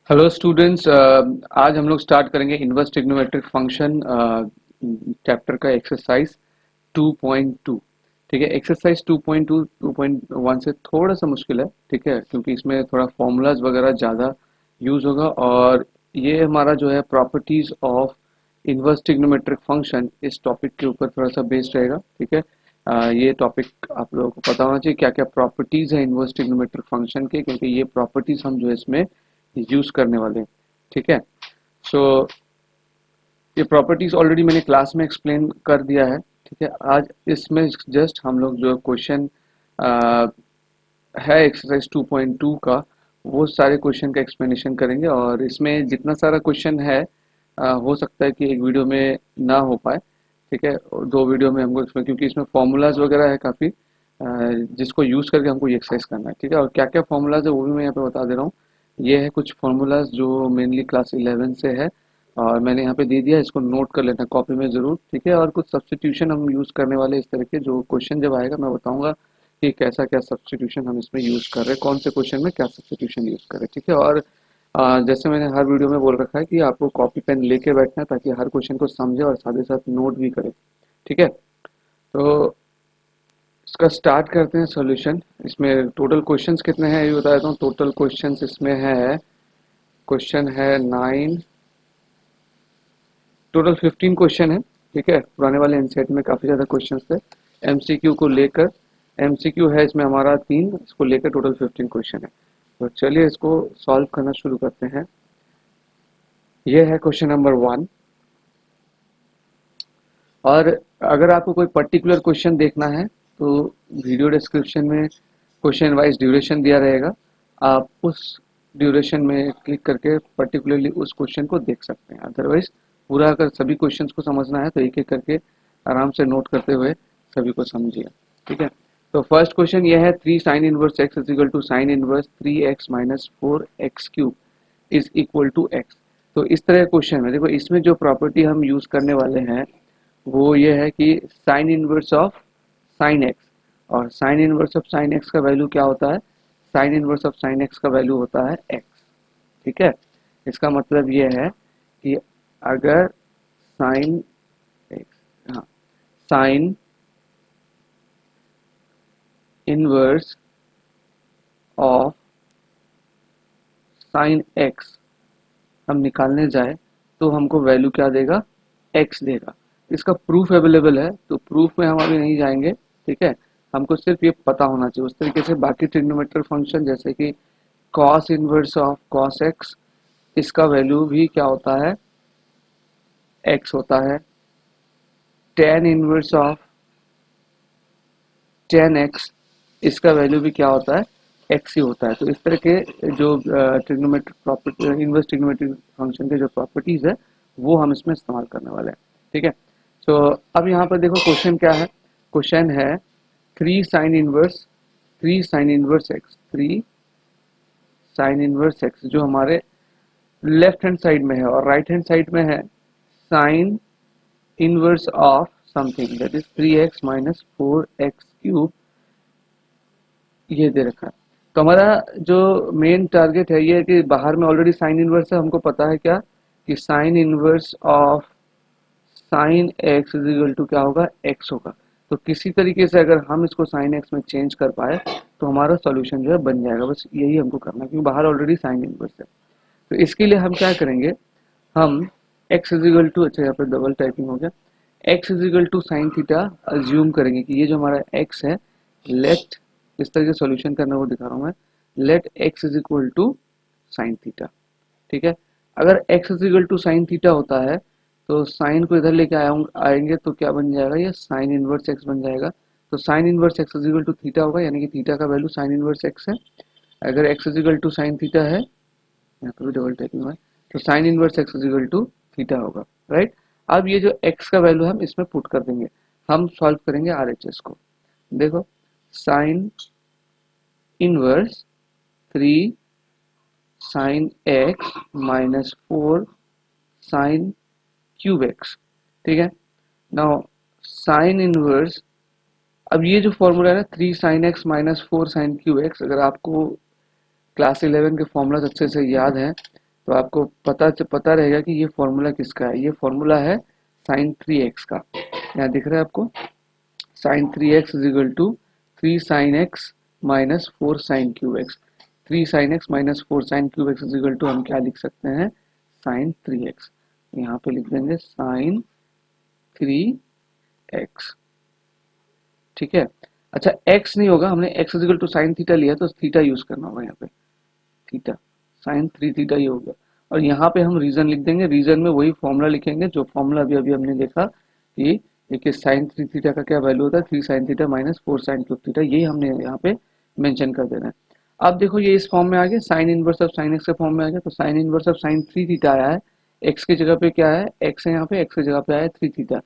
Hello students, आज हम लोग स्टार्ट करेंगे इनवर्स ट्रिग्नोमेट्रिक फंक्शन चैप्टर का एक्सरसाइज 2.2। ठीक है, एक्सरसाइज 2.2 2.1 से थोड़ा सा मुश्किल है। ठीक है, क्योंकि इसमें थोड़ा फॉर्मूलाज वगैरह ज़्यादा यूज होगा और ये हमारा जो है properties of inverse trigonometric function इस टॉपिक के ऊपर थोड़ा सा बेस्ड रहेगा। ठीक है, ये टॉपिक आप लोगों को पता होना चाहिए क्या क्या प्रॉपर्टीज है इनवर्स ट्रिग्नोमेट्रिक फंक्शन के, क्योंकि ये प्रॉपर्टीज हम जो है इसमें यूज करने वाले हैं। ठीक है, सो ये प्रॉपर्टीज ऑलरेडी मैंने क्लास में एक्सप्लेन कर दिया है। ठीक है, आज इसमें जस्ट हम लोग जो क्वेश्चन है एक्सरसाइज 2.2 का वो सारे क्वेश्चन का एक्सप्लेनेशन करेंगे और इसमें जितना सारा क्वेश्चन है हो सकता है कि एक वीडियो में ना हो पाए। ठीक है, और दो वीडियो में हमको इसमें, क्योंकि इसमें फॉर्मूलाज वगैरह है काफ़ी जिसको यूज़ करके हमको ये एक्सरसाइज करना है। ठीक है, और क्या क्या फॉर्मूलाज है वो भी मैं यहाँ पे बता दे रहा हूँ। ये है कुछ फॉर्मूलाज जो मेनली क्लास 11 से है और मैंने यहाँ पे दे दिया, इसको नोट कर लेना कॉपी में ज़रूर। ठीक है, और कुछ सब्स्टिट्यूशन हम यूज़ करने वाले इस तरह के, जो क्वेश्चन जब आएगा मैं बताऊंगा कि कैसा क्या सब्स्टिट्यूशन हम इसमें यूज़ कर रहे हैं, कौन से क्वेश्चन में क्या सब्स्टिट्यूशन यूज़ कर रहे हैं। ठीक है, और जैसे मैंने हर वीडियो में बोल रखा है कि आपको कॉपी पेन लेके बैठना है ताकि हर क्वेश्चन को समझे और साथ ही साथ नोट भी करें। ठीक है, तो इसका स्टार्ट करते हैं सॉल्यूशन। इसमें टोटल क्वेश्चंस कितने हैं ये बता देता हूँ। टोटल क्वेश्चंस इसमें है, क्वेश्चन है 9, टोटल 15 क्वेश्चन है। ठीक है, पुराने वाले एनसीईआरटी में काफ़ी ज़्यादा क्वेश्चंस थे। एमसीक्यू को लेकर, एमसीक्यू है इसमें हमारा 3, इसको लेकर टोटल 15 क्वेश्चन है। तो चलिए इसको सॉल्व करना शुरू करते हैं। ये है क्वेश्चन नंबर 1। और अगर आपको कोई पर्टिकुलर क्वेश्चन देखना है तो वीडियो डिस्क्रिप्शन में क्वेश्चन वाइज ड्यूरेशन दिया रहेगा, आप उस ड्यूरेशन में क्लिक करके पर्टिकुलरली उस क्वेश्चन को देख सकते हैं। अदरवाइज पूरा अगर सभी क्वेश्चंस को समझना है तो एक एक करके आराम से नोट करते हुए सभी को समझिए। ठीक है, तो फर्स्ट क्वेश्चन ये है 3 sine inverse x is equal to sine inverse 3x minus 4x cube is equal to x. तो इस तरह का क्वेश्चन है। देखो इसमें जो प्रॉपर्टी हम यूज करने वाले हैं वो ये है कि sine inverse of sine x, और sine inverse of sine x का वैल्यू क्या होता है, sine inverse of sine x का वैल्यू होता है एक्स। ठीक है, इसका मतलब ये है कि अगर साइन एक्स, हाँ, sign inverse of sine x हम निकालने जाए तो हमको वैल्यू क्या देगा, एक्स देगा। इसका प्रूफ अवेलेबल है तो प्रूफ में हम अभी नहीं जाएंगे। ठीक है, हमको सिर्फ ये पता होना चाहिए। उस तरीके से बाकी ट्रिग्नोमेट्रिक फंक्शन जैसे कि cos inverse of cos x, इसका वैल्यू भी क्या होता है, एक्स होता है। Ten inverse of ten x, इसका वैल्यू भी क्या होता है, एक्स ही होता है। तो इस तरह के जो trigonometric property, inverse trigonometric function के जो प्रॉपर्टीज है वो हम इसमें इस्तेमाल करने वाले हैं। ठीक है, तो अब यहाँ पर देखो क्वेश्चन क्या है। क्वेश्चन है 3 sine inverse, 3 sine inverse x, 3 sine inverse x जो हमारे लेफ्ट हैंड साइड में है और राइट हैंड साइड में है sine inverse of something that is 3x minus 4x cube, ये दे रखा है। तो हमारा जो मेन टारगेट है ये है कि बाहर में ऑलरेडी साइन इनवर्स है, हमको पता है क्या कि sine inverse of sine x is equal to क्या होगा, एक्स होगा। तो किसी तरीके से अगर हम इसको साइन एक्स में चेंज कर पाए तो हमारा सॉल्यूशन जो है बन जाएगा। बस यही हमको करना है क्योंकि बाहर ऑलरेडी साइन इनवर्स है। तो इसके लिए हम क्या करेंगे, हम x इज इक्वल टू, अच्छा यहाँ पर डबल टाइपिंग हो गया, x is equal to sine theta assume करेंगे कि ये जो हमारा x है, लेट, इस तरह के सॉल्यूशन करना वो दिखा रहा हूँ मैं, let x is equal to sine theta. ठीक है, अगर x is equal to sine theta होता है तो साइन को इधर लेके आएंगे तो क्या बन जाएगा, ये साइन इनवर्स x बन जाएगा। तो sine inverse x is equal to theta होगा, यानी कि थीटा का वैल्यू साइन इनवर्स x है। अगर x is equal to sine theta है, यहाँ पर भी डबल टाइपिंग हुआ है, तो sine inverse x is equal to theta होगा। राइट, अब ये जो x का वैल्यू हम इसमें पुट कर देंगे, हम सॉल्व करेंगे RHS को। देखो sine inverse 3 sine x minus 4 sine cube x. ठीक है, नाउ साइन इनवर्स, अब ये जो फॉर्मूला है ना 3 sine x minus 4 sine cube x, अगर आपको क्लास 11 के फॉर्मूलाज अच्छे से याद है तो आपको पता रहेगा कि ये फॉर्मूला किसका है। ये फॉर्मूला है साइन 3x का। यहाँ दिख रहा है आपको, sine 3x is equal to 3 sine x minus 4 sine cube x. 3 sine x minus 4 sine cube x is equal to हम क्या लिख सकते हैं, साइन 3x। यहाँ पे लिख देंगे साइन 3x। ठीक है। अच्छा x नहीं होगा, हमने x is equal to sine theta लिया तो थीटा यूज करना होगा यहाँ पे, थीटा साइन 3 थीटा ही होगा। और यहाँ पे हम रीजन लिख देंगे, रीजन में वही फॉर्मूला लिखेंगे जो फॉर्मूला अभी अभी हमने देखा कि देखिए साइन 3 थीटा का क्या वैल्यू होता है, 3 sine theta minus 4 sine cube theta, यही हमने यहाँ पे मेंशन कर देना है। अब देखो ये इस फॉर्म में आ गया, sign inverse of sine x के फॉर्म में आ गया। तो sine inverse of sign 3 theta आया है, एक्स की जगह पे क्या है, एक्स है यहाँ पे, एक्स की जगह पे आया 3 थीटा,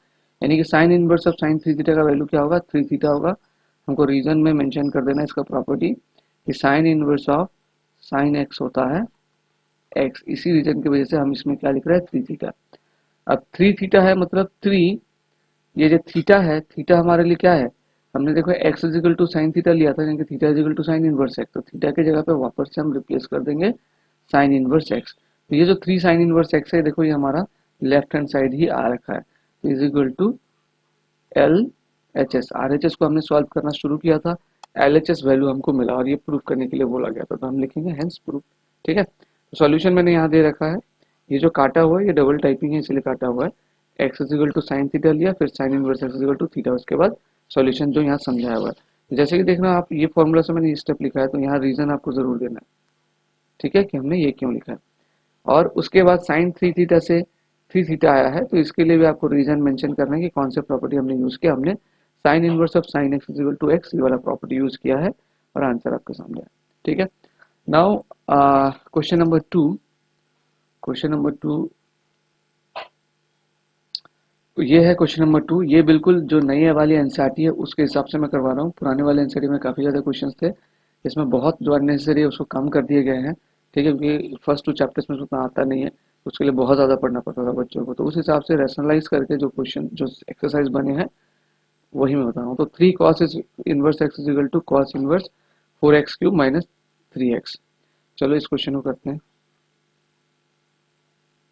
यानी कि sine inverse of sign 3 theta का वैल्यू क्या होगा, 3 थीटा होगा। हमको रीजन में मेंशन कर देना है इसका प्रॉपर्टी कि sine inverse of sine x होता है एक्स। इसी रीजन की वजह से हम इसमें क्या लिख रहे हैं, 3 थीटा। अब 3 थीटा है मतलब 3, ये जो थीटा है, थीटा हमारे लिए क्या है, हमने देखो x is equal to sine theta लिया था, यानी कि theta is equal to sine inverse x. तो थीटा की जगह पे वापस से हम रिप्लेस कर देंगे साइन इनवर्स एक्स। तो ये जो 3 साइन इनवर्स एक्स है, देखो ये हमारा लेफ्ट हैंड साइड ही आ रखा है, तो is equal to L H S. R H S को हमने सॉल्व करना शुरू किया था, एल एच एस वैल्यू हमको मिला और ये प्रूफ करने के लिए बोला गया था, तो हम लिखेंगे हेंस प्रूफ। ठीक है। तो सॉल्यूशन मैंने यहाँ दे रखा है, ये जो काटा हुआ है ये डबल टाइपिंग है इसलिए काटा हुआ है। X is equal to sine theta लिया, फिर sine inverse x is equal to theta, उसके बाद सॉल्यूशन जो यहाँ समझाया हुआ है। जैसे कि देखना आप, ये फॉर्मूला से मैंने ये स्टेप लिखा है, तो यहाँ रीजन आपको जरूर देना है, ठीक है, कि हमने ये क्यों लिखा है। और उसके बाद साइन 3 थीटा से 3 थीटा आया है, तो इसके लिए भी आपको रीजन मेंशन करना है कि कौन से प्रॉपर्टी हमने यूज किया। हमने sine inverse of sine x is equal to x, ये वाला प्रॉपर्टी यूज किया है और आंसर आपके सामने है। ठीक है। Now question number 2, question number 2 ये है। क्वेश्चन नंबर 2 ये बिल्कुल जो नई वाली एनसीईआरटी है उसके हिसाब से मैं करवा रहा हूँ। पुराने वाले एनसीईआरटी में काफ़ी ज़्यादा क्वेश्चंस थे, इसमें बहुत जो अननेसेसरी है उसको कम कर दिए गए हैं। ठीक है, क्योंकि फर्स्ट 2 चैप्टर्स में उतना आता नहीं है, उसके लिए बहुत ज़्यादा पढ़ना पड़ता था बच्चों को, तो उस हिसाब से रैशनलाइज करके जो क्वेश्चन जो एक्सरसाइज बने हैं वही मैं बता रहा हूँ। तो 3 cos is inverse x is equal to cos inverse 4x cube minus 3x। चलो इस क्वेश्चन को करते हैं।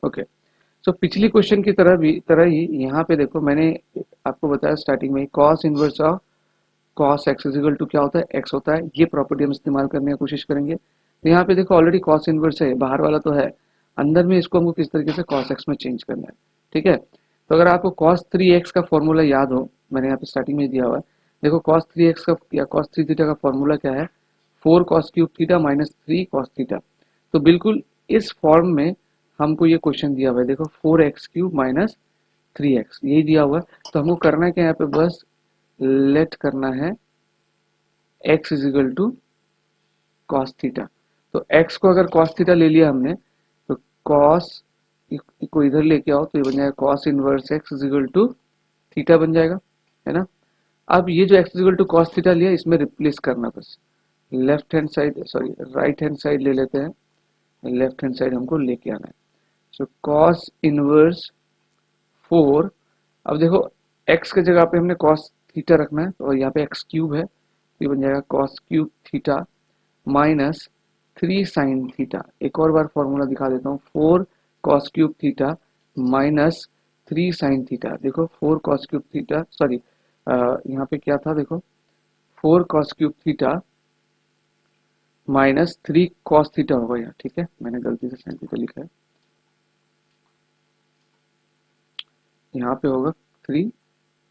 ओके, सो पिछली क्वेश्चन की तरह ही यहाँ पे देखो, मैंने आपको बताया स्टार्टिंग में cos inverse of cos x is equal to क्या होता है, एक्स होता है। ये प्रॉपर्टी हम इस्तेमाल करने की कोशिश करेंगे। तो यहाँ पे देखो ऑलरेडी कॉस इनवर्स है, बाहर वाला तो है, अंदर में इसको हमको किस तरीके से कॉस एक्स में चेंज करना है। ठीक है, तो अगर आपको कॉस 3x का फॉर्मूला याद हो, मैंने यहाँ पे स्टार्टिंग में दिया हुआ है, देखो कॉस 3x का या कॉस 3 थीटा का फॉर्मूला क्या है, 4 cos cube theta minus 3 cos theta. तो बिल्कुल इस फॉर्म में हमको ये क्वेश्चन दिया हुआ है, देखो 4x क्यूब माइनस 3x यही दिया हुआ है। तो हमको करना है क्या, यहाँ पे बस लेट करना है x is equal to cos theta. तो x को अगर कॉस थीटा ले लिया हमने, तो कॉस को इधर लेके आओ तो ये बन जाएगा cos inverse x is equal to theta बन जाएगा, है ना। अब ये जो x is equal to cos theta लिया, इसमें रिप्लेस करना, बस left hand side sorry right hand side ले लेते हैं, लेफ्ट हैंड साइड हमको लेके आना है। सो कॉस इनवर्स 4, अब देखो x के जगह पे हमने कॉस थीटा रखना है, और यहाँ पे x क्यूब है, तो ये बन जाएगा cos cube theta minus 3 sine theta. एक और बार फॉर्मूला दिखा देता हूँ, 4 cos cube theta minus 3 sine theta. देखो 4 कॉस क्यूब थीटा सॉरी यहाँ पे क्या था, देखो 4 cos cube theta minus 3 cos theta होगा यहाँ। ठीक है, मैंने गलती से साइन थीटा लिखा है, यहाँ पे होगा 3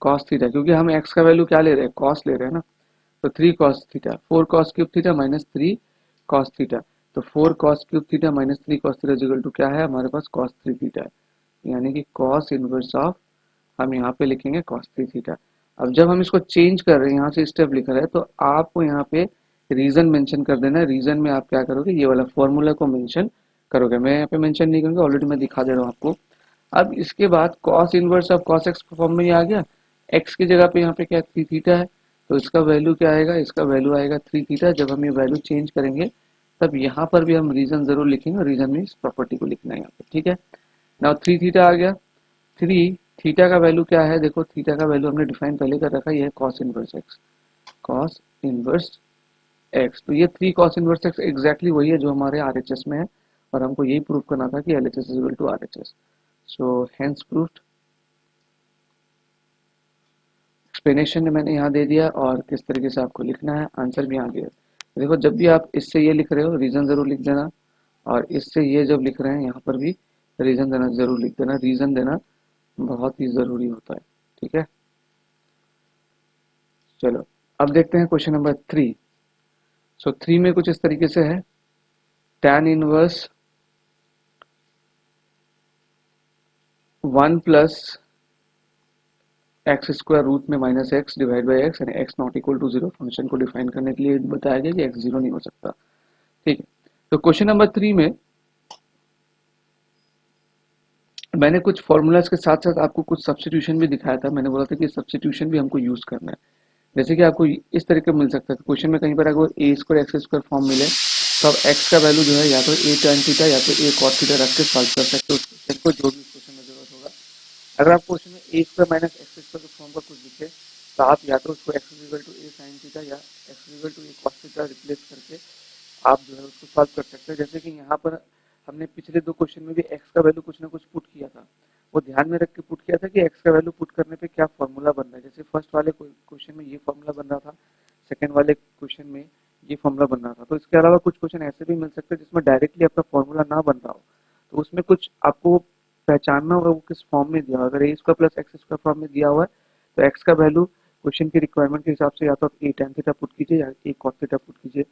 कॉस थीटा, क्योंकि हम x का वैल्यू क्या ले रहे हैं, कॉस ले रहे हैं ना। तो 3 cos theta, 4 cos cube theta minus 3 cos theta. तो 4 cos cube theta minus 3 cos theta equal to क्या है, हमारे पास कॉस 3 थीटा है, यानी कि कॉस इनवर्स ऑफ हम यहाँ पे लिखेंगे कॉस 3 थीटा। अब जब हम इसको चेंज कर रहे हैं, यहाँ से स्टेप लिख रहे हैं, तो आपको यहाँ पे रीजन मेंशन कर देना है। रीजन में आप क्या करोगे, ये वाला फॉर्मूला को मेंशन करोगे, मैं यहाँ पे मेंशन नहीं करूँगा, ऑलरेडी मैं दिखा दे रहा हूँ आपको। अब इसके बाद cos inverse of cos x form में ही आ गया, एक्स की जगह पे यहाँ पे क्या 3 थीटा है, तो इसका वैल्यू क्या आएगा, इसका वैल्यू आएगा 3 थीटा। जब हम ये वैल्यू चेंज करेंगे तब यहाँ पर भी हम रीजन जरूर लिखेंगे, और रीजन में इस प्रॉपर्टी को लिखना है यहाँ पे। ठीक है, नाउ 3 थीटा आ गया, 3 थीटा का वैल्यू क्या है, देखो थीटा का वैल्यू हमने डिफाइन पहले कर रखा है, ये है cos inverse x, cos inverse x. तो ये 3 कॉस इनवर्स एक्स एग्जैक्टली वही है जो हमारे आरएचएस में है, और हमको यही प्रूव करना था कि LHS is equal to RHS। So hence proved. Explanation मैंने यहाँ दे दिया और किस तरीके से आपको लिखना है, आंसर भी यहाँ दिया। देखो जब भी आप इससे ये लिख रहे हो रीज़न ज़रूर लिख देना, और इससे ये जब लिख रहे हैं यहाँ पर भी रीज़न देना ज़रूर लिख देना, रीज़न देना बहुत ही ज़रूरी होता है। ठीक है, चलो अब देखते हैं क्वेश्चन नंबर 3। सो 3 में कुछ इस तरीके से है, tan inverse 1 plus x square root में minus x divide by x यानी x not equal to 0 function को डिफाइन करने के लिए बताया गया कि एक्स 0 नहीं हो सकता। ठीक है, तो क्वेश्चन नंबर 3 में मैंने कुछ फॉर्मूलाज के साथ साथ आपको कुछ सब्स्टिट्यूशन भी दिखाया था। मैंने बोला था कि सब्स्टिट्यूशन भी हमको यूज करना है। जैसे कि आपको इस तरीके मिल सकता है, क्वेश्चन में कहीं पर अगर a square x square form मिले तो आप एक्स का वैल्यू जो है या तो ए tan थीटा या तो ए cos थीटा रख के सॉल्व कर सकते हो उस क्वेश्चन को, जो भी उस क्वेश्चन में जरूरत होगा। अगर आप क्वेश्चन में a square minus x square के फॉर्म पर कुछ लिखे तो आप या तो उसको x equal to a sine theta या x equal to a cos theta replace करके आप जो है उसको सॉल्व कर सकते हैं। जैसे कि यहाँ पर हमने पिछले 2 क्वेश्चन में भी एक्स का वैल्यू कुछ ना कुछ पुट किया था, वो ध्यान में रख के पुट किया था कि एक्स का वैल्यू पुट करने पे क्या फॉर्मूला बन रहा है। जैसे फर्स्ट वाले क्वेश्चन में ये फॉर्मूला बन रहा था, सेकंड वाले क्वेश्चन में ये फॉर्मूला बन रहा था। तो इसके अलावा कुछ क्वेश्चन ऐसे भी मिल सकते हैं जिसमें डायरेक्टली आपका फॉर्मूला ना बन रहा हो, तो उसमें कुछ आपको पहचानना होगा वो किस फॉर्म में दिया हुआ है। अगर a square plus x square form में दिया हुआ है तो एक्स का वैल्यू क्वेश्चन की रिक्वायरमेंट के हिसाब से या तो आप ए tan थीटा पुट कीजिए या ए cos थीटा पुट कीजिए।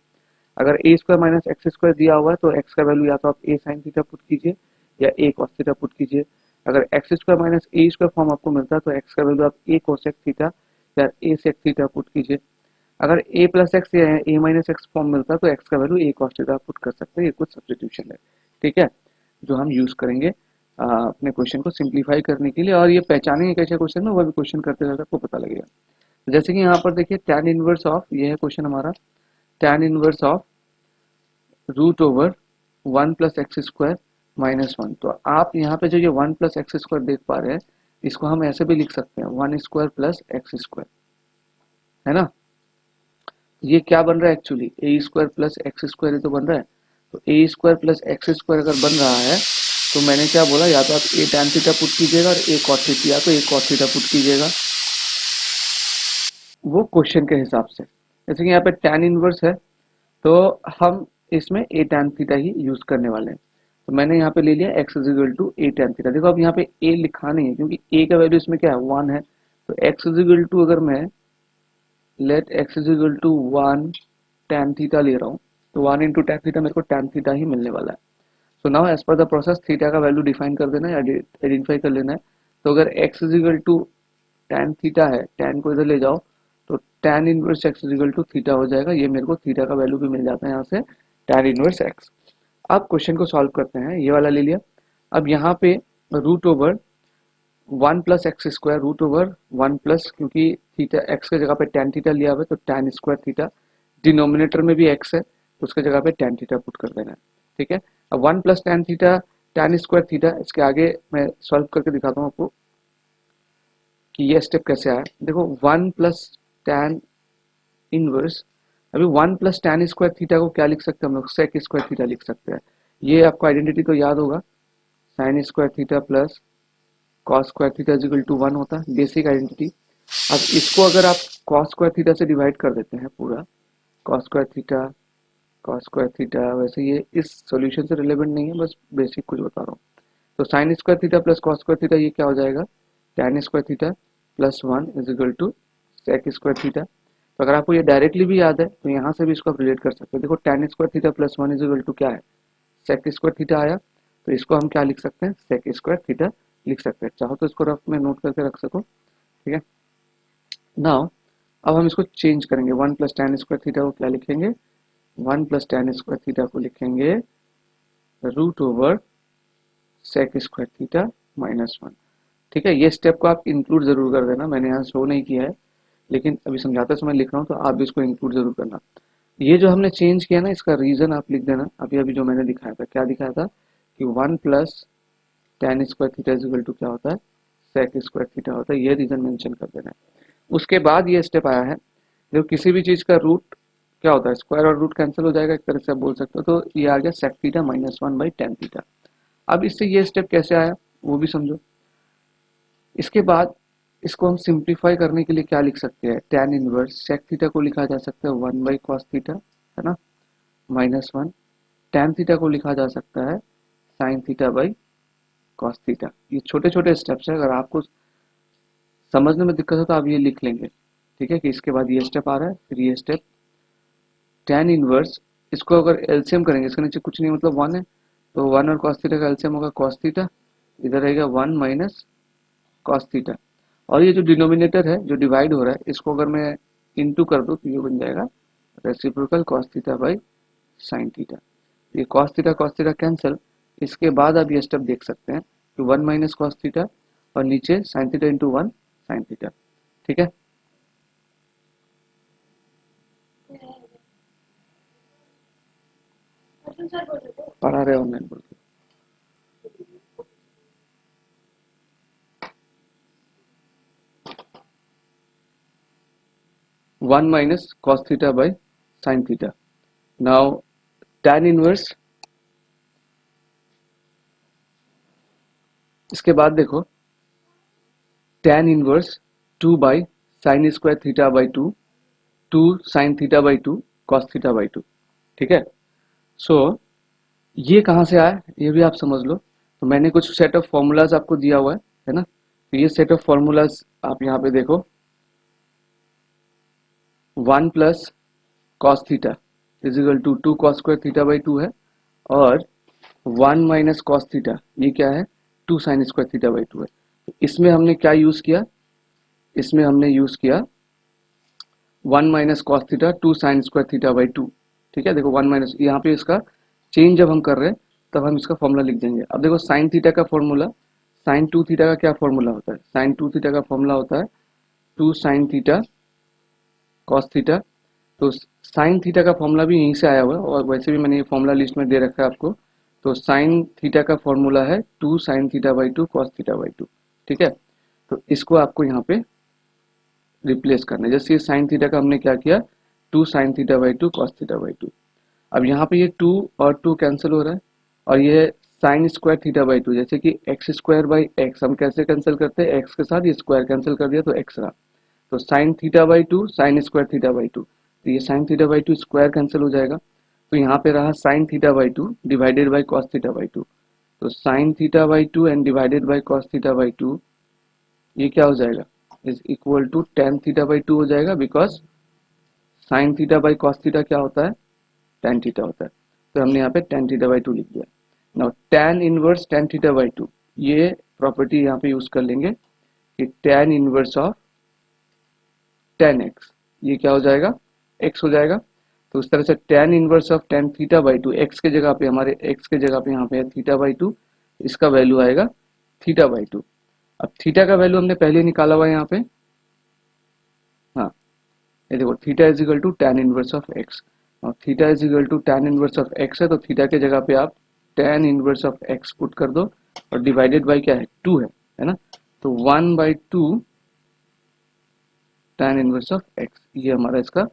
अगर a square minus x square दिया हुआ है तो एक्स का वैल्यू या तो आप ए साइन थीटा पुट कीजिए या ए cos थीटा पुट कीजिए। अगर एक्स स्क्वायर माइनस ए स्क्वायर फॉर्म आपको मिलता है तो एक्स का वैल्यू आप ए cosec थीटा या ए sec थीटा पुट कीजिए। अगर ए प्लस एक्स या ए माइनस एक्स फॉर्म मिलता है तो एक्स का वैल्यू ए cos थीटा पुट कर सकते हैं। ये कुछ सब्स्टिट्यूशन है, ठीक है, जो हम यूज करेंगे अपने क्वेश्चन को सिंप्लीफाई करने के लिए। और ये पहचानेंगे कैसे क्वेश्चन में, वो भी क्वेश्चन करते करते आपको पता लगेगा। जैसे कि यहाँ पर देखिए tan इनवर्स ऑफ, ये है क्वेश्चन हमारा, tan inverse of root over 1 plus x square minus 1। तो आप यहाँ पे जो ये 1 प्लस एक्स स्क्वायर देख पा रहे हैं, इसको हम ऐसे भी लिख सकते हैं 1 स्क्वायर प्लस एक्स स्क्वायर, है ना। ये क्या बन रहा है एक्चुअली, ए स्क्वायर प्लस एक्स स्क्वायर ही तो बन रहा है। तो ए स्क्वायर प्लस एक्स स्क्वायर अगर बन रहा है तो मैंने क्या बोला, या तो आप ए tan थीटा पुट कीजिएगा और ए cos थीटा, या तो ए cos थीटा पुट कीजिएगा, वो क्वेश्चन के हिसाब से। जैसे कि यहाँ पे tan इनवर्स है तो हम इसमें ए tan थीटा ही यूज करने वाले हैं। तो मैंने यहाँ पे ले लिया x is equal to a tan theta. देखो अब यहाँ पे a लिखा नहीं है क्योंकि a का वैल्यू इसमें क्या है 1 है। तो x इज इक्वल टू, अगर मैं let x is equal to 1 tan theta ले रहा हूँ तो 1 इंटू tan थीटा मेरे को tan थीटा ही मिलने वाला है। So now as per the process theta का वैल्यू डिफाइन कर देना है, आइडेंटिफाई कर लेना है। तो अगर x is equal to tan theta है, tan को इधर ले जाओ तो tan inverse x is equal to theta हो जाएगा। ये मेरे को थीटा का वैल्यू भी मिल जाता है यहाँ से, tan इनवर्स x। अब क्वेश्चन को सॉल्व करते हैं, ये वाला ले लिया। अब यहाँ पे root over 1 plus x square, root over 1 plus, क्योंकि थीटा एक्स की जगह पे tan थीटा लिया हुआ है तो tan स्क्वायर थीटा, डिनोमिनेटर में भी x है तो उसकी जगह पे tan थीटा पुट कर देना है, ठीक है। अब 1 plus tan theta tan square theta, इसके आगे मैं सॉल्व करके दिखाता हूँ आपको कि ये स्टेप कैसे आया। देखो 1 प्लस tan इनवर्स, अभी 1 प्लस tan स्क्वायर थीटा को क्या लिख सकते हैं हम लोग, सेक स्क्वायर थीटा लिख सकते हैं। ये आपको आइडेंटिटी तो याद होगा, sine square theta plus cos square theta is equal to 1 होता है, बेसिक आइडेंटिटी। अब इसको अगर आप कॉस स्क्वायर थीटा से डिवाइड कर देते हैं पूरा, cos square theta cos square theta, वैसे ये इस सॉल्यूशन से रिलेवेंट नहीं है, बस बेसिक कुछ बता रहा हूँ। तो sine square theta plus cos square theta, ये क्या हो जाएगा, tan square theta plus 1 is equal to sec square theta. तो अगर आपको ये डायरेक्टली भी याद है तो यहाँ से भी इसको आप रिलेट कर सकते हैं। देखो tan square theta plus 1 is equal to क्या है, सेक स्क्वायर थीटा आया, तो इसको हम क्या लिख सकते हैं, सेक स्क्वायर थीटा लिख सकते हैं। चाहो तो इसको रफ में नोट करके रख सको, ठीक है। नाउ अब हम इसको चेंज करेंगे, 1 प्लस tan स्क्वायर थीटा को क्या लिखेंगे, 1 प्लस tan स्क्वायर थीटा को लिखेंगे root over sec square theta minus 1, ठीक है। ये स्टेप को आप इंक्लूड जरूर कर देना, मैंने यहाँ शो नहीं किया है लेकिन अभी समझाते समय लिख रहा हूँ तो आप भी इसको इंक्लूड जरूर करना। ये जो हमने चेंज किया ना, इसका रीजन आप लिख देना। अभी अभी जो मैंने दिखाया था, क्या दिखाया था कि 1 plus tan square theta is equal to क्या होता है, सेक स्क्वायर थीटा होता है। ये रीजन मेंशन कर देना है। उसके बाद ये स्टेप आया है, जो किसी भी चीज का रूट क्या होता है, स्क्वायर और रूट कैंसिल हो जाएगा, एक तरह से आप बोल सकते हो। तो ये आ गया सेक थीटा -1/tan थीटा। अब इससे ये स्टेप कैसे आया वो भी समझो। इसके बाद इसको हम सिंप्लीफाई करने के लिए क्या लिख सकते हैं, tan इनवर्स सेक थीटा को लिखा जा सकता है 1/cos थीटा, है ना, -1। tan थीटा को लिखा जा सकता है sin थीटा/cos थीटा। ये छोटे छोटे स्टेप्स है, अगर आपको समझने में दिक्कत हो तो आप ये लिख लेंगे, ठीक है, कि इसके बाद ये स्टेप आ रहा है, फिर ये स्टेप। tan इनवर्स, इसको अगर एलसीएम करेंगे, इसके नीचे कुछ नहीं मतलब 1 है, तो 1 और cos थीटा का एलसीएम होगा cos थीटा, इधर रहेगा 1 माइनस cos थीटा। और ये जो डिनोमिनेटर है जो डिवाइड हो रहा है, इसको अगर मैं इनटू कर दूं तो ये बन जाएगा reciprocal cos theta by sin theta. ये cos थीटा कैंसिल। इसके बाद आप ये स्टेप देख सकते हैं कि 1 माइनस cos थीटा और नीचे sin theta into 1 sin theta, ठीक है। पढ़ा रहे ऑनलाइन बोल के। 1 minus cos theta by sin theta. Now tan inverse, इसके बाद देखो tan inverse 2 by sin square theta by 2, 2 sin theta by 2 cos theta by 2, ठीक है। सो ये कहाँ से आया ये भी आप समझ लो। तो मैंने कुछ सेट ऑफ फॉर्मूलाज आपको दिया हुआ है ना। तो ये सेट ऑफ फॉर्मूलाज आप यहाँ पे देखो, 1 plus cos theta is equal to 2 cos square theta by 2 है, और 1 माइनस कॉस थीटा ये क्या है, 2 साइन स्क्वायर थीटा बाई 2 है। तो इसमें हमने क्या यूज किया, इसमें हमने यूज किया 1 minus cos theta 2 sine square theta by 2, ठीक है। देखो 1 माइनस, यहाँ पे इसका चेंज जब हम कर रहे हैं तब हम इसका फॉर्मूला लिख देंगे। अब देखो साइन थीटा का फॉर्मूला, साइन 2 थीटा का क्या फॉर्मूला होता है, साइन 2 थीटा का फॉर्मूला होता है 2 साइन थीटा कॉस थीटा। तो साइन थीटा का फॉर्मूला भी यहीं से आया हुआ है, और वैसे भी मैंने ये फॉर्मूला लिस्ट में दे रखा है आपको। तो साइन थीटा का फॉर्मूला है 2 sign theta by 2 cos theta by 2, ठीक है। तो इसको आपको यहाँ पे रिप्लेस करना है। जैसे ये साइन थीटा का हमने क्या किया, 2 sign theta by 2 cos theta by 2। अब यहाँ पे ये 2 और 2 कैंसिल हो रहा है, और ये साइन स्क्वायर थीटा बाई 2, जैसे कि एक्स स्क्वायर बाई एक्स हम कैसे कैंसिल करते हैं, एक्स के साथ ये स्क्वायर कैंसिल कर दिया तो एक्स रहा। तो sine theta by 2 sine square theta by 2, तो ये sine theta by 2 square cancel हो जाएगा। तो यहाँ पे रहा sine theta by 2 divided by cos theta by 2। तो sine theta by 2 and divided by cos theta by 2, ये क्या हो जाएगा, is equal to tan theta by 2 हो जाएगा, because sine theta by cos theta क्या होता है, टेन थीटा होता है। तो हमने यहाँ पे टेन थीटा बाई 2 लिख दिया। Now tan inverse tan theta by 2, ये प्रॉपर्टी यहाँ पे यूज कर लेंगे कि ten inverse of ten x, ये क्या हो जाएगा, एक्स हो जाएगा। तो उस तरह से ten inverse of ten theta by 2, x के जगह पे हमारे एक्स के जगह पे यहाँ पे है थीटा बाई 2, इसका वैल्यू आएगा थीटा बाई 2। अब थीटा का वैल्यू हमने पहले निकाला हुआ है यहाँ पे, हाँ ये देखो theta is equal to tan inverse of x, और theta is equal to tan inverse of x है, तो थीटा के जगह पे आप tan inverse of x put कर दो, और डिवाइडेड बाई क्या है, 2 है ना। तो 1/2 टेन इनवर्स ऑफ एक्स, ये हमारा इसका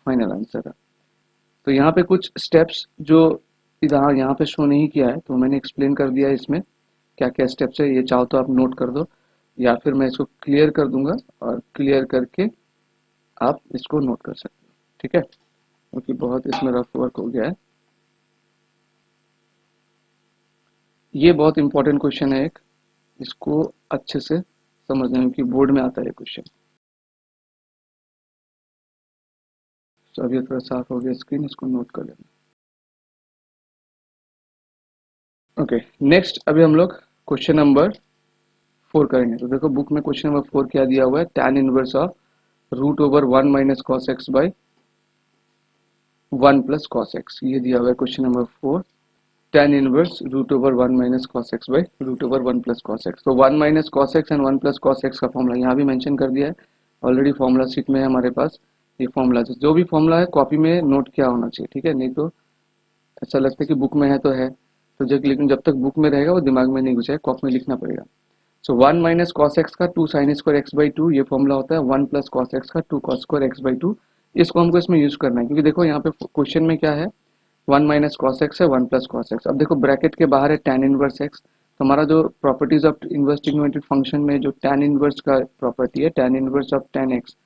फाइनल आंसर है। तो यहाँ पे कुछ स्टेप्स जो इधर यहाँ पे शो नहीं किया है, तो मैंने एक्सप्लेन कर दिया है इसमें क्या क्या स्टेप्स है। ये चाहो तो आप नोट कर दो, या फिर मैं इसको क्लियर कर दूंगा, और क्लियर करके आप इसको नोट कर सकते हो, ठीक है, क्योंकि बहुत इसमें रफ वर्क हो गया है। ये बहुत इंपॉर्टेंट क्वेश्चन है एक, इसको अच्छे से समझना है, क्योंकि बोर्ड में आता है क्वेश्चन। तो अब ये थोड़ा साफ हो गया स्क्रीन, इसको नोट कर लेना। ओके, नेक्स्ट अभी हम लोग क्वेश्चन नंबर 4 करेंगे। तो देखो बुक में क्वेश्चन नंबर 4 क्या दिया हुआ है, tan inverse of root over 1 minus cos x by 1 plus cos x, ये दिया हुआ है question number 4। tan inverse root over 1 minus cos x by root over 1 plus cos x. तो 1 minus cos x and 1 plus cos x का formula यहाँ भी mention कर दिया है, ऑलरेडी फॉर्मूला शीट में है हमारे पास। ये फॉर्मूला जो भी फॉर्मूला है कॉपी में नोट किया होना चाहिए, ठीक है, नहीं तो ऐसा लगता है कि बुक में है तो है, तो लेकिन जब तक बुक में रहेगा वो दिमाग में नहीं घुसेगा, कॉपी में लिखना पड़ेगा। सो 1 माइनस कॉस एक्स का 2 साइन स्क्वायर एक्स बाई 2, ये फॉर्मूला होता है 1 प्लस कॉस एक्स का 2 कॉस स्क्वायर एक्स बाई 2, इसको हमको इसमें यूज करना है, क्योंकि देखो यहाँ पे क्वेश्चन में क्या है, 1 - cos x है, 1 + cos x। अब देखो ब्रैकेट के बाहर है tan इनवर्स x, तो हमारा जो properties of inverse trigonometric function में जो tan इनवर्स का प्रॉपर्टी है, tan inverse of tan x,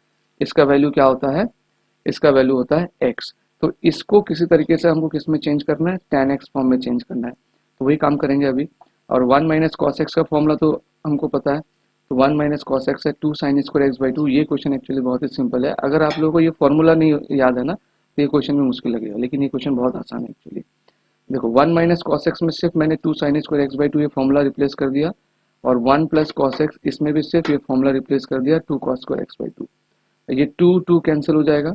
इसका वैल्यू क्या होता है, इसका वैल्यू होता है x। तो इसको किसी तरीके से हमको किस में चेंज करना है, tan x फॉर्म में चेंज करना है, तो वही काम करेंगे अभी। और 1 - cos x का फॉर्मूला तो हमको पता है, तो 1 - cos x है 2 sin² x/2। ये क्वेश्चन एक्चुअली बहुत ही सिंपल है, अगर आप लोगों को ये फॉर्मूला नहीं याद है ना, तो ये क्वेश्चन भी मुश्किल लगेगा, लेकिन ये क्वेश्चन बहुत आसान है एक्चुअली। देखो 1 - cos x में सिर्फ मैंने 2 sin² x/2 ये फॉर्मूला रिप्लेस कर दिया, और 1 + cos x इसमें भी सिर्फ ये फॉर्मूला रिप्लेस कर दिया 2 cos²x/2। ये 2 कैंसिल हो जाएगा,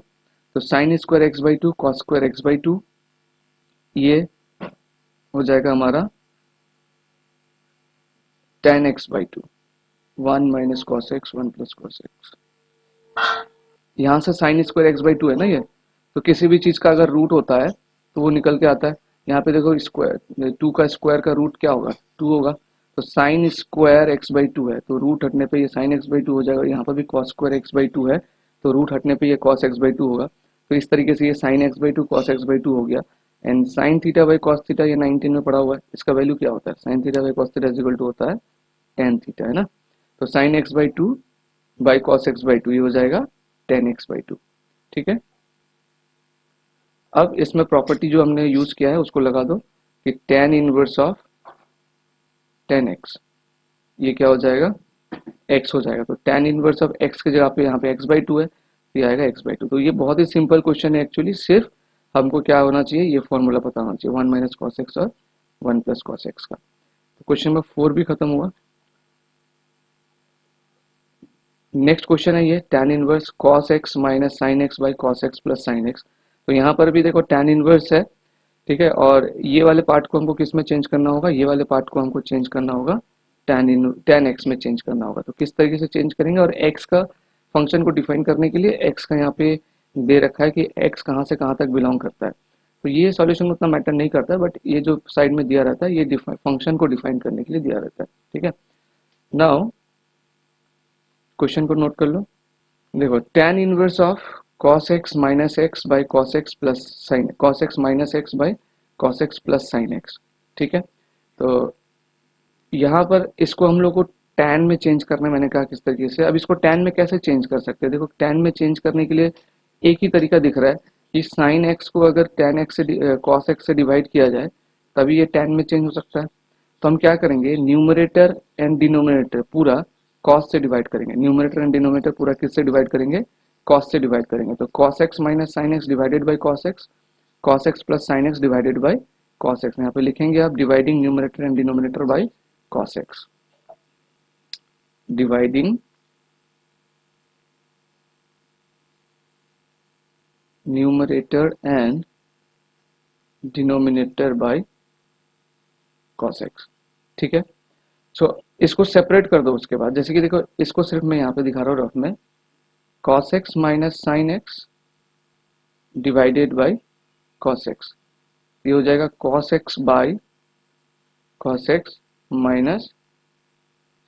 तो sin² x/2 cos²x/2 ये हो जाएगा हमारा tan x/2। 1 - cos x 1 + cos x, यहाँ से sin²x/2 है ना ये, तो किसी भी चीज का अगर रूट होता है तो वो निकल के आता है। यहाँ पे देखो स्क्वायर, 2 का स्क्वायर का रूट क्या होगा, 2 होगा, तो sin²x/2 है, तो रूट हटने पे ये sin x/2 हो जाएगा। यहाँ पर भी cos²x/2 है, तो रूट हटने पे ये cos x/2 होगा। तो इस तरीके से ये sin x/2 cos x/2 हो गया। एंड sin θ/cos θ ये 19 में पड़ा हुआ है, इसका वैल्यू क्या होता है, sin θ/cos θ इक्वल टू होता है tan θ, है ना। तो sin x/2/cos x/2 ये हो जाएगा tan x/2, ठीक है। अब इसमें प्रॉपर्टी जो हमने यूज किया है उसको लगा दो कि tan inverse of tan x, ये क्या हो जाएगा, x हो जाएगा। तो tan इनवर्स ऑफ x की जगह पे यहाँ पे x/2 है, तो ये आएगा x/2। तो ये बहुत ही सिंपल क्वेश्चन है एक्चुअली, सिर्फ हमको क्या होना चाहिए, ये फॉर्मूला पता होना चाहिए, 1 - cos x और 1 + cos x का। तो क्वेश्चन नंबर 4 भी खत्म हुआ। नेक्स्ट क्वेश्चन है ये tan inverse cos x - sin x/cos x + sin x। तो यहाँ पर भी देखो tan इनवर्स है, ठीक है, और ये वाले पार्ट को हमको किस में चेंज करना होगा, ये वाले पार्ट को हमको चेंज करना होगा tan x में चेंज करना होगा। तो किस तरीके से चेंज करेंगे, और x का फंक्शन को डिफाइन करने के लिए x का यहाँ पे दे रखा है कि x कहाँ से कहाँ तक बिलोंग करता है। तो ये सॉल्यूशन उतना मैटर नहीं करता है, बट ये जो साइड में दिया रहता है ये फंक्शन को डिफाइन करने के लिए दिया रहता है, ठीक है। नाउ क्वेश्चन को नोट कर लो। देखो tan inverse of cos x - x by cos x plus sin cos x - x by cos x plus sin x, ठीक है। तो यहाँ पर इसको हम लोग को tan में चेंज करना है, मैंने कहा किस तरीके से। अब इसको tan में कैसे चेंज कर सकते हैं, देखो tan में चेंज करने के लिए एक ही तरीका दिख रहा है कि sin x को अगर tan x से cos x से डिवाइड किया जाए तभी ये tan में चेंज हो सकता है। तो हम क्या करेंगे, न्यूमरेटर एंड डिनोमिनेटर पूरा cos से डिवाइड करेंगे, न्यूमरेटर एंड डिनोमिनेटर पूरा किससे डिवाइड करेंगे, cos से डिवाइड करेंगे। तो cos x - sin x divided by cos x plus sin x divided by cos x। यहाँ पे लिखेंगे आप dividing numerator and denominator by cos x, dividing numerator and denominator by cos x, ठीक है। सो इसको सेपरेट कर दो उसके बाद, जैसे कि देखो इसको सिर्फ मैं यहाँ पे दिखा रहा हूँ रफ में, cos x minus sine x divided by cos x, ये हो जाएगा cos x by cos x minus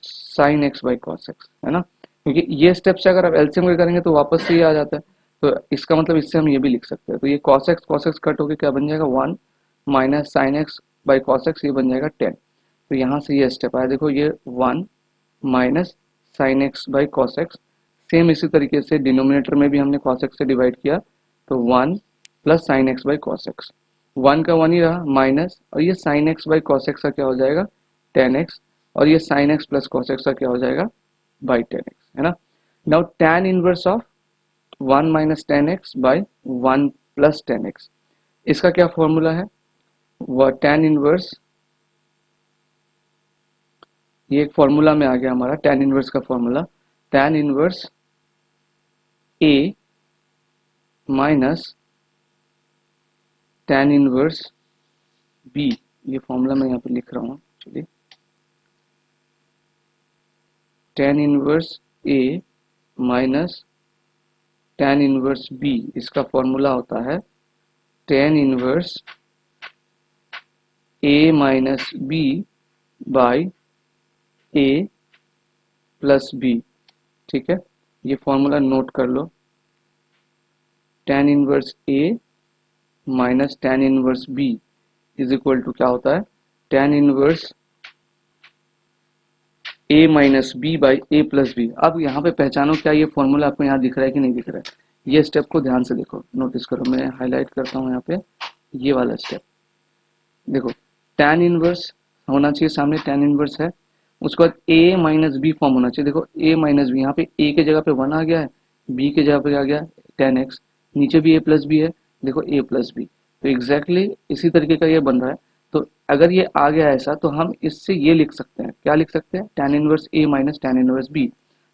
sine x by cos x, है ना। क्योंकि ये स्टेप से अगर आप एलसीएम करेंगे तो वापस से ये आ जाता है, तो इसका मतलब इससे हम ये भी लिख सकते हैं। तो ये cos x कट होकर क्या बन जाएगा, 1 minus sine x by cos x, ये बन जाएगा 10। तो यहाँ से ये स्टेप आया, देखो ये 1 minus sine x by cos x। Same इसी तरीके से डिनोमिनेटर में भी हमने cos x से डिवाइड किया, तो 1 plus sine x by cos x, 1 का 1 ही रहा माइनस, और ये sine x by cos x का क्या हो जाएगा 10x, और ये sine x plus cos x का क्या हो जाएगा बाई 10x, है ना। Now tan inverse of 1 minus 10x by 1 plus 10x, इसका क्या फॉर्मूला है, वह tan इनवर्स, ये एक फॉर्मूला में आ गया हमारा tan इनवर्स का formula, tan inverse a minus tan inverse b, ये फॉर्मूला मैं यहाँ पे लिख रहा हूँ actually, tan inverse a minus tan inverse b, इसका फॉर्मूला होता है tan inverse a minus b by a plus b, ठीक है। ये फॉर्मूला नोट कर लो। tan inverse a minus tan inverse b is equal to क्या होता है, tan inverse a minus b by A plus b. अब यहाँ पे पहचानो क्या ये फॉर्मूला आपको यहाँ दिख रहा है कि नहीं दिख रहा है। ये स्टेप को ध्यान से देखो, नोटिस करो, मैं हाईलाइट करता हूँ यहाँ पे ये वाला स्टेप। देखो tan इनवर्स होना चाहिए सामने, tan इनवर्स है, उसके बाद a माइनस बी फॉर्म होना चाहिए। देखो a माइनस बी, यहाँ पे a के जगह पे 1 आ गया है, b के जगह पे आ गया tan x, नीचे भी a प्लस बी है, देखो a प्लस बी। तो एग्जैक्टली इसी तरीके का ये बन रहा है। तो अगर ये आ गया ऐसा तो हम इससे ये लिख सकते हैं, क्या लिख सकते हैं, tan inverse a minus tan inverse b।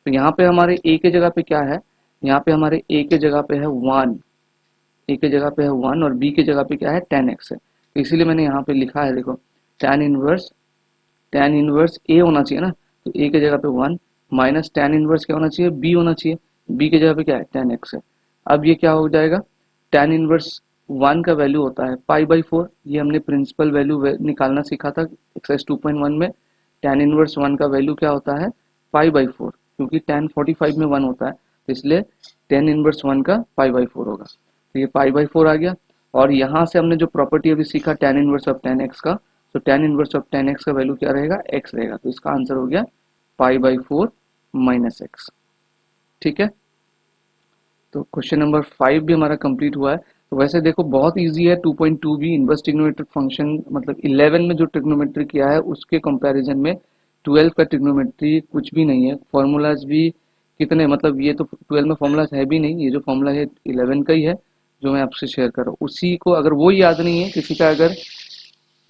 तो यहाँ पे हमारे a के जगह पे क्या है, यहाँ पे हमारे a के जगह पे है 1, a के जगह पे है 1 और b के जगह पे क्या है tan x है। तो इसीलिए मैंने यहाँ पे लिखा है, देखो tan इनवर्स a होना चाहिए ना, तो a के जगह पे 1 माइनस tan इनवर्स क्या होना चाहिए, b होना चाहिए, b के जगह पे क्या है tan x है। अब ये क्या हो जाएगा, tan इनवर्स 1 का वैल्यू होता है पाई बाई 4, ये हमने प्रिंसिपल वैल्यू निकालना सीखा था एक्सरसाइज 2.1 में। tan इनवर्स 1 का वैल्यू क्या होता है, पाई बाई 4, क्योंकि tan 45 में 1 होता है, तो इसलिए tan इनवर्स 1 का पाई बाई 4 होगा। तो ये पाई बाई 4 आ गया। और यहाँ से हमने जो प्रॉपर्टी अभी सीखा tan inverse of tan x का, तो tan inverse of tan x का वैल्यू क्या रहेगा, x रहेगा। तो इसका आंसर हो गया पाई बाई 4 माइनस एक्स। ठीक है, तो क्वेश्चन नंबर 5 भी हमारा कंप्लीट हुआ है। तो वैसे देखो बहुत इजी है 2.2 भी, इनवर्स ट्रिग्नोमेट्रिक फंक्शन, मतलब 11 में जो ट्रिग्नोमेट्री किया है उसके कंपैरिजन में 12 का ट्रिग्नोमेट्री कुछ भी नहीं है। फॉर्मूलाज भी कितने, मतलब ये तो 12 में फॉर्मूलाज है भी नहीं, ये जो फॉर्मूला है 11 का ही है जो मैं आपसे शेयर कर रहा हूँ। उसी को अगर वो याद नहीं है किसी का, अगर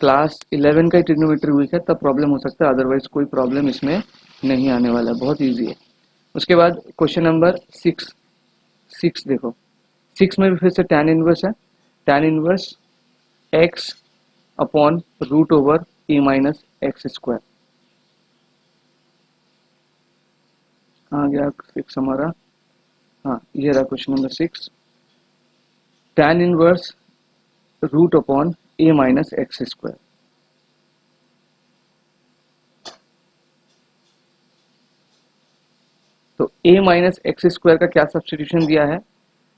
क्लास 11 का ही ट्रिग्नोमेट्री वीक है तब प्रॉब्लम हो सकता है, अदरवाइज कोई प्रॉब्लम इसमें नहीं आने वाला है, बहुत ईजी है। उसके बाद क्वेश्चन नंबर 6 देखो, 6 में भी फिर से tan इनवर्स है, tan inverse x upon root over a minus x square. आ गया 6 हमारा, हाँ ये रहा question number 6, tan inverse root upon a minus x square. तो a माइनस एक्स स्क्वायर का क्या सब्सटीट्यूशन दिया है,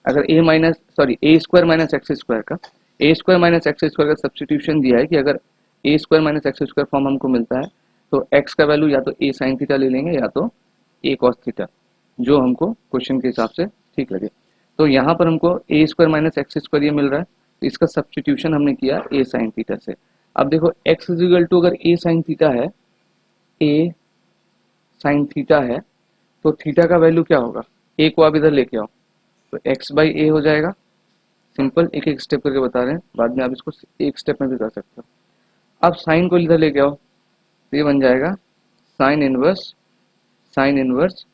अगर a square minus x square का, a square minus x square का सब्सटीट्यूशन दिया है कि अगर a square minus x square form हमको मिलता है तो एक्स का वैल्यू या तो ए साइन थीटा ले लेंगे या तो ए कॉस थीटा, जो हमको क्वेश्चन के हिसाब से ठीक लगे। तो यहाँ पर हमको ए स्क्वायर माइनस एक्स स्क्वायर ये मिल रहा है, तो इसका सब्सटीट्यूशन हमने किया ए साइन थीटा से। अब देखो एक्स इज इक्वल टू, अगर ए साइन थीटा है, ए साइन थीटा है, तो थीटा का वैल्यू क्या होगा, ए को आप इधर लेके आओ तो एक्स बाई ए हो जाएगा। सिंपल एक एक स्टेप करके बता रहे हैं, बाद में आप इसको एक स्टेप में भी कर सकते हो। अब साइन को इधर लेके आओ तो ये बन जाएगा sine inverse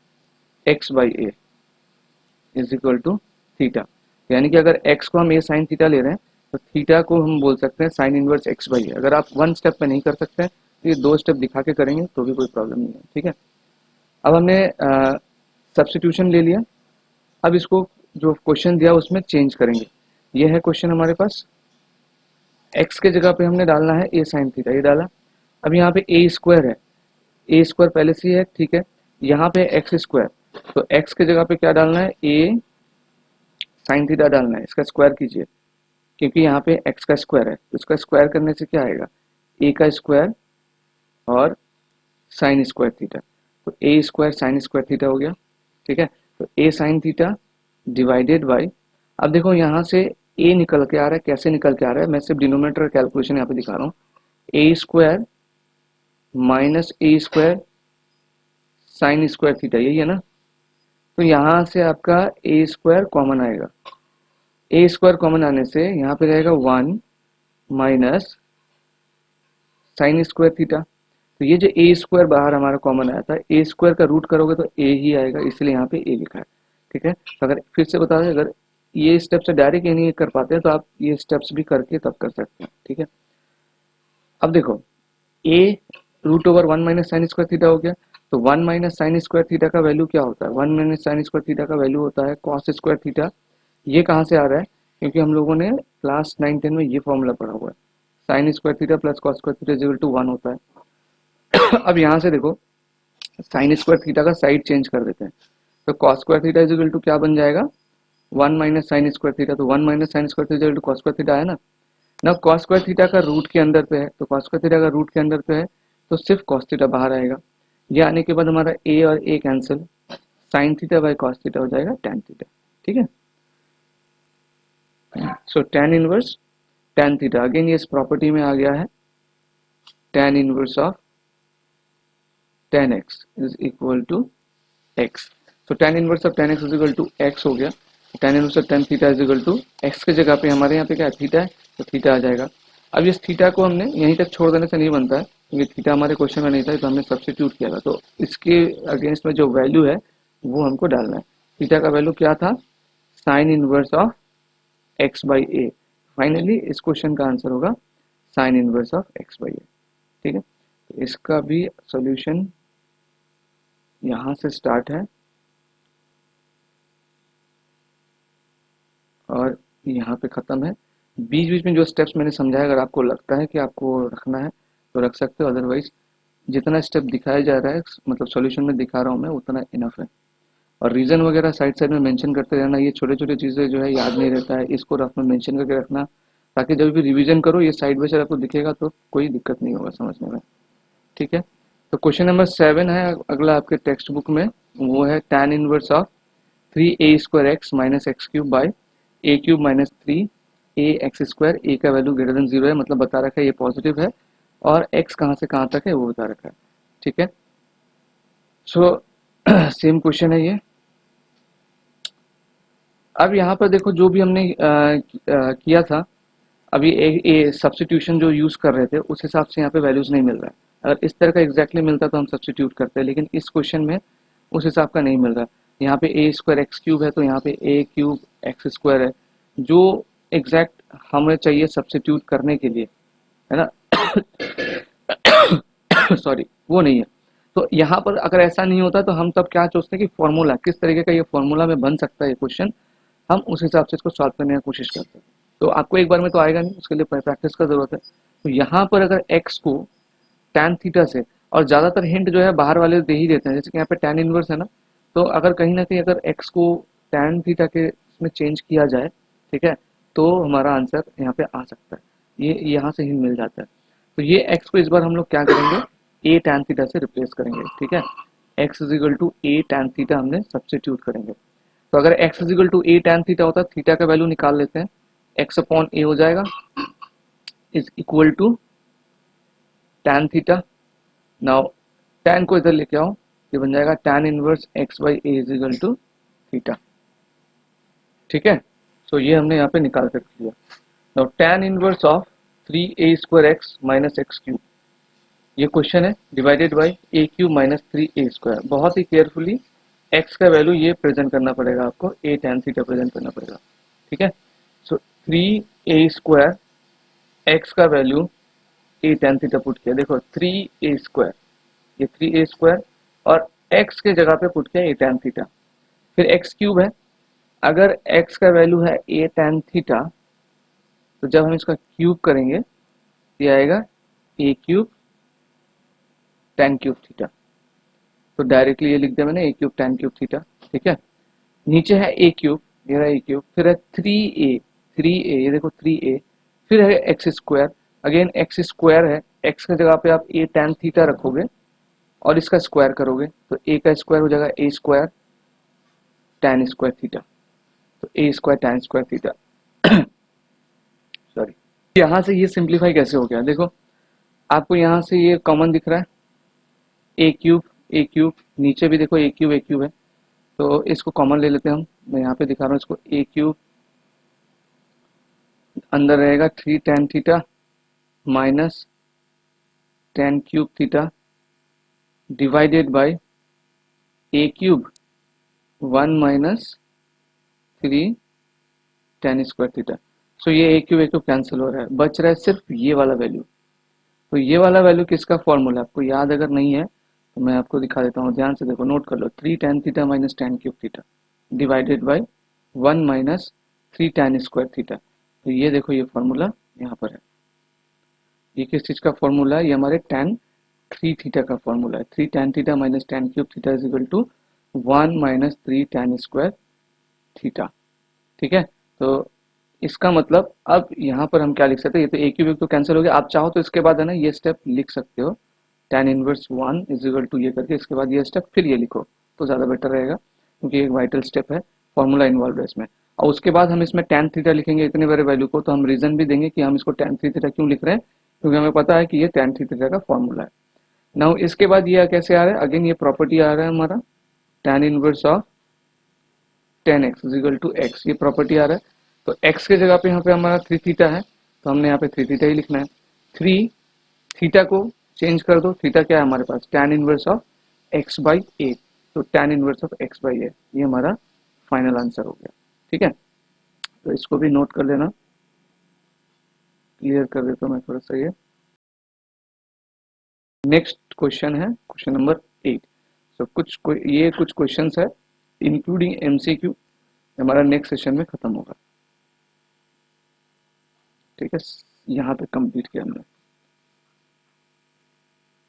x by a is equal to theta. यानी कि अगर एक्स को हम ए साइन थीटा ले रहे हैं तो थीटा को हम बोल सकते हैं साइन इनवर्स एक्स बाई ए। अगर आप वन स्टेप पे नहीं कर सकते हैं तो ये दो स्टेप दिखा के करेंगे तो भी कोई प्रॉब्लम नहीं है। ठीक है, अब हमने सब्सटीट्यूशन ले लिया, अब इसको जो क्वेश्चन दिया उसमें चेंज करेंगे। ये है क्वेश्चन हमारे पास, x के जगह पे हमने डालना है a साइन थीटा, ये डाला। अब यहाँ पे a स्क्वायर है, a स्क्वायर पहले से ही है, ठीक है। यहाँ पे x स्क्वायर, तो x के जगह पे क्या डालना है, a साइन थीटा डालना है, इसका स्क्वायर कीजिए क्योंकि यहाँ पे x का स्क्वायर है, तो इसका स्क्वायर करने से क्या आएगा, a का स्क्वायर और साइन स्क्वायर थीटा, तो a square sine square theta हो गया। ठीक है, तो a sine theta divided by, अब देखो यहाँ से a निकल के आ रहा है, कैसे निकल के आ रहा है, मैं सिर्फ डिनोमिनेटर कैलकुलेशन यहाँ पे दिखा रहा हूँ। a square minus A square sine square theta, यही है ना। तो यहाँ से आपका a स्क्वायर कॉमन आएगा, a स्क्वायर कॉमन आने से यहाँ पे रहेगा 1 माइनस साइन स्क्वायर थीटा। तो ये जो a स्क्वायर बाहर हमारा कॉमन आया था, a स्क्वायर का रूट करोगे तो a ही आएगा, इसलिए यहाँ पे a लिखा है। ठीक है, तो अगर फिर से बता दें, अगर ये स्टेप से डायरेक्ट ये नहीं कर पाते हैं तो आप ये स्टेप्स भी करके तब कर सकते हैं। ठीक है, अब देखो a root over 1 minus sine square theta हो गया, तो 1 माइनस साइन स्क्वायर थीटा का वैल्यू क्या होता है, 1 माइनस साइन स्क्वायर थीटा का वैल्यू होता है कॉस स्क्वायर थीटा। ये कहाँ से आ रहा है, क्योंकि हम लोगों ने क्लास 9-10 में ये फॉर्मूला पढ़ा हुआ है, sine square theta plus cos square theta is equal to 1 होता है। अब यहाँ से देखो साइन स्क्वायर थीटा का साइड चेंज कर देते हैं, तो cos square theta is equal to क्या बन जाएगा, 1 माइनस साइन स्क्वायर थीटा, तो 1 minus sine square theta cos square theta है ना। ना कॉस स्क्वायर थीटा का रूट के अंदर पे है, तो कॉस स्क्वायर थीटा का रूट के अंदर पे है तो सिर्फ कॉस थीटा बाहर आएगा। ये आने के बाद हमारा ए और a cancel, sine theta by cos theta हो जाएगा टैन थीटा। ठीक है, so tan inverse tan theta, again ये इस प्रॉपर्टी में आ गया है, tan inverse of tan x is equal to x। तो tan inverse of tan x is equal to x हो गया। tan inverse of tan theta is equal to x की जगह पे हमारे यहाँ पे क्या है, थीटा है, तो थीटा आ जाएगा। अब इस थीटा को हमने यहीं तक छोड़ देने से नहीं बनता है, क्योंकि थीटा हमारे क्वेश्चन में नहीं था, तो हमने सब्स्टिट्यूट किया था, तो इसके अगेंस्ट में जो वैल्यू है वो हमको डालना है। थीटा का वैल्यू क्या था, sine inverse of x by a. Finally इस क्वेश्चन का आंसर होगा sine inverse of x by a. ठीक है, तो इसका भी सॉल्यूशन यहाँ से स्टार्ट है और यहाँ पे ख़त्म है। बीच बीच में जो स्टेप्स मैंने समझाया, अगर आपको लगता है कि आपको रखना है तो रख सकते हो, अदरवाइज जितना स्टेप दिखाया जा रहा है, मतलब सॉल्यूशन में दिखा रहा हूँ मैं, उतना इनफ है। और रीज़न वगैरह साइड साइड में मेंशन करते रहना, ये छोटे छोटे चीज़ें जो है याद नहीं रहता है, इसको रफ में मेंशन करके रखना, ताकि जब भी रिवीजन करो ये साइड बाय साइड आपको दिखेगा तो कोई दिक्कत नहीं होगा समझने में। ठीक है, तो क्वेश्चन नंबर 7 है अगला आपके टेक्स्ट बुक में, वो है tan inverse of 3a square x minus x cube by a cube minus 3a x square. A का वैल्यू ग्रेटर देन 0 है, मतलब बता रखा है ये पॉजिटिव है, और x कहाँ से कहाँ तक है वो बता रखा है। ठीक है, सो सेम क्वेश्चन है ये। अब यहाँ पर देखो जो भी हमने किया था, अभी एक सब्स्टिट्यूशन जो यूज़ कर रहे थे उस हिसाब से यहाँ पे वैल्यूज़ नहीं मिल रहा है। अगर इस तरह का एग्जैक्टली मिलता तो हम सब्स्टिट्यूट करते हैं, लेकिन इस क्वेश्चन में उस हिसाब का नहीं मिल रहा। यहाँ पे ए स्क्वायर एक्स क्यूब है तो यहाँ पे ए क्यूब एक्स स्क्वायर है, जो एग्जैक्ट हमें चाहिए सब्स्टिट्यूट करने के लिए, है ना। सॉरी, वो नहीं है। तो यहाँ पर अगर ऐसा नहीं होता तो हम तब क्या सोचते हैं कि फॉर्मूला किस तरीके का ये फॉर्मूला में बन सकता है ये क्वेश्चन, हम उस हिसाब से इसको सॉल्व करने की कोशिश करते हैं। तो आपको एक बार में तो आएगा नहीं, उसके लिए प्रैक्टिस का जरूरत है। तो यहाँ पर अगर x को tan थीटा से, और ज़्यादातर हिंट जो है बाहर वाले दे ही देते हैं, जैसे कि यहाँ पे tan इनवर्स है ना, तो अगर कहीं ना कहीं अगर x को tan थीटा के इसमें चेंज किया जाए, ठीक है, तो हमारा आंसर यहाँ पे आ सकता है, ये यहाँ से हिंट मिल जाता है। तो ये x को इस बार हम लोग क्या करेंगे, a tan थीटा से रिप्लेस करेंगे। ठीक है, x is equal to a tan theta हमने सब्स्टिट्यूट करेंगे। तो अगर x is equal to a tan theta होता, थीटा का वैल्यू निकाल लेते हैं, x अपॉन a हो जाएगा is equal to tan theta. Now tan को इधर लेके आओ, ये बन जाएगा tan inverse x by a is equal to theta. ठीक है, सो ये हमने यहाँ पे निकाल कर लिया। Now tan inverse of 3a square x minus x cube, ये क्वेश्चन है, divided by a cube minus 3a square. बहुत ही केयरफुली x का वैल्यू ये प्रेजेंट करना पड़ेगा आपको, a tan थीटा प्रेजेंट करना पड़ेगा। ठीक है, सो 3a स्क्वायर x का value a tan theta put किया, देखो 3a स्क्वायर, ये 3a स्क्वायर, और x के जगह पे पुट किया a tan थीटा। फिर x क्यूब है, अगर x का वैल्यू है a tan थीटा, तो जब हम इसका क्यूब करेंगे ये आएगा a cube tan cube theta. तो डायरेक्टली ये लिख दिया मैंने, a cube tan cube theta. ठीक है, नीचे है a क्यूब, ये रहा a क्यूब, फिर है 3a, ये देखो 3a, फिर है x square, again x square है, x की जगह पे आप a tan थीटा रखोगे और इसका स्क्वायर करोगे, तो a का स्क्वायर हो जाएगा a square tan square theta, तो a square tan square theta. Sorry, यहाँ से ये सिंप्लीफाई कैसे हो गया, देखो आपको यहाँ से ये कॉमन दिख रहा है, ए क्यूब, नीचे भी देखो ए क्यूब है, तो इसको कॉमन ले लेते हैं हम। मैं यहाँ पे दिखा रहा हूँ इसको, ए क्यूब अंदर रहेगा 3 tan theta minus tan cube theta divided by a cube 1 minus 3 tan square theta. So ये ए क्यूब कैंसिल हो रहा है, बच रहा है सिर्फ ये वाला वैल्यू। तो ये वाला वैल्यू किसका फॉर्मूला आपको याद अगर नहीं है तो मैं आपको दिखा देता हूँ, ध्यान से देखो, नोट कर लो, 3 tan theta minus tan cube theta divided bye 1 minus 3 tan square theta. तो ये देखो ये फॉर्मूला यहाँ पर है, ये किस चीज़ का फॉर्मूला है, ये हमारे tan 3 थीटा का फॉर्मूला है। 3 tan theta minus tan cube theta is equal to 1 minus 3 tan square theta. ठीक है। तो इसका मतलब अब यहाँ पर हम क्या लिख सकते हैं, ये तो एक क्यूबिक तो कैंसिल हो गया। आप चाहो तो इसके बाद है ना ये स्टेप लिख सकते हो, tan inverse 1 is equal to ये करके इसके बाद ये स्टेप फिर ये लिखो तो ज़्यादा बेटर रहेगा, क्योंकि एक वाइटल स्टेप है, फॉर्मूला इन्वॉल्व है इसमें। और उसके बाद हम इसमें tan थीटा लिखेंगे इतने बड़े वैल्यू को, तो हम रीजन भी देंगे कि हम इसको tan थीटा क्यों लिख रहे हैं, क्योंकि हमें पता है कि ये tan थीटा का फॉर्मूला है। नाउ इसके बाद ये कैसे आ रहा है, अगेन ये प्रॉपर्टी आ रहा है हमारा tan inverse of tan x is equal to x, ये प्रॉपर्टी आ रहा है। तो x के जगह पे यहाँ पे हमारा 3 थीटा है, तो हमने यहाँ पे 3 थीटा ही लिखना है। 3 थीटा को चेंज कर दो, थीटा क्या है हमारे पास, tan inverse of x by a, तो tan inverse of x by a, ये हमारा फाइनल आंसर हो गया। ठीक है, तो इसको भी नोट कर लेना, क्लियर कर देता हूँ मैं थोड़ा सा ये। नेक्स्ट क्वेश्चन है क्वेश्चन नंबर 8। सो ये कुछ क्वेश्चंस है इंक्लूडिंग एमसीक्यू, हमारा नेक्स्ट सेशन में खत्म होगा। ठीक है, यहाँ पे कंप्लीट किया हमने।